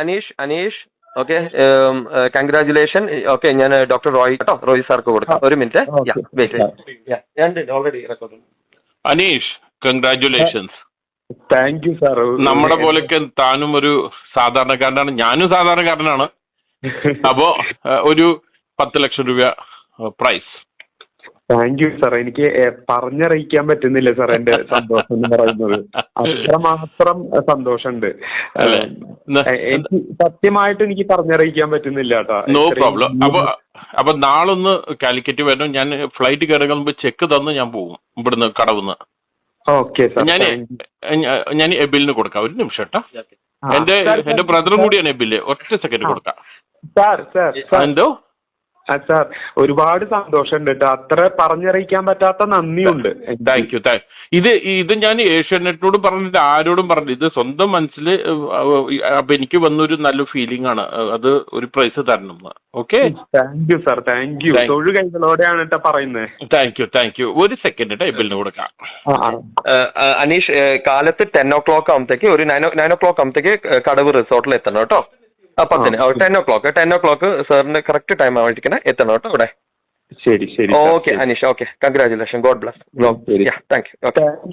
Aneesh okay, congratulation. Okay, ഞാൻ doctor Roy സാർക്ക് കൊടുക്കാം. ഒരു minute. Already record. Aneesh, congratulations. Thank you sir. നമ്മുടെ പോലെയൊക്കെ താനും ഒരു സാധാരണക്കാരനാണ്, ഞാനും സാധാരണക്കാരനാണ്. അപ്പോ ഒരു 10 ലക്ഷം രൂപ പ്രൈസ്. Thank you sir. എനിക്ക് പറഞ്ഞറിയിക്കാൻ പറ്റുന്നില്ല സാർ എന്റെ സന്തോഷം എന്ന് പറയുന്നത്. അത്രമാത്രം സന്തോഷമുണ്ട്. എനിക്ക് സത്യമായിട്ട് എനിക്ക് പറഞ്ഞറിയിക്കാൻ പറ്റുന്നില്ല കേട്ടോ. No problem. അപ്പൊ നാളൊന്ന് കാലിക്കറ്റ് വരണം. ഞാൻ ഫ്ലൈറ്റ് കയറുമ്പോൾ ചെക്ക് തന്ന് ഞാൻ പോകും ഇവിടുന്ന്, കടവുന്ന്. Okay sir. ഞാൻ എബിലിന് കൊടുക്കാം. ഒരു നിമിഷം കേട്ടോ. എന്റെ ബ്രദറും കൂടിയാണ് എബില്. ഒറ്റ സെക്കൻഡ് കൊടുക്കാം. എന്തോ സാർ, ഒരുപാട് സന്തോഷമുണ്ട് കേട്ടോ. അത്ര പറഞ്ഞറിയിക്കാൻ പറ്റാത്ത നന്ദിയുണ്ട്. Thank you. ഇത് ഞാൻ ഏഷ്യാനെറ്റിനോട് പറഞ്ഞിട്ട് ആരോടും പറഞ്ഞില്ല. ഇത് സ്വന്തം മനസ്സിൽ. അപ്പൊ എനിക്ക് വന്നൊരു നല്ല ഫീലിംഗ് ആണ്. അത് ഒരു പ്രൈസ് തരണം. Okay, thank you sir. Thank you. തൊഴു കൈകളോടെയാണ് കേട്ടോ പറയുന്നത്. Thank you. ഒരു സെക്കൻഡ് ടൈബിളിന് കൊടുക്കാം. അനീഷ്, കാലത്ത് 10 o'clock ആകുമ്പത്തേക്ക്, ഒരു 9 o'clock ആകുമ്പത്തേക്ക് കടവ് റിസോർട്ടിൽ എത്തണം കേട്ടോ. 10 10 o'clock സാറിന് കറക്റ്റ് ടൈം ആവാണ്ടിരിക്കണേ, എത്തണം കേട്ടോ ഇവിടെ. ശരി. Okay Aneesh. Okay, congratulation. God bless. Thank you.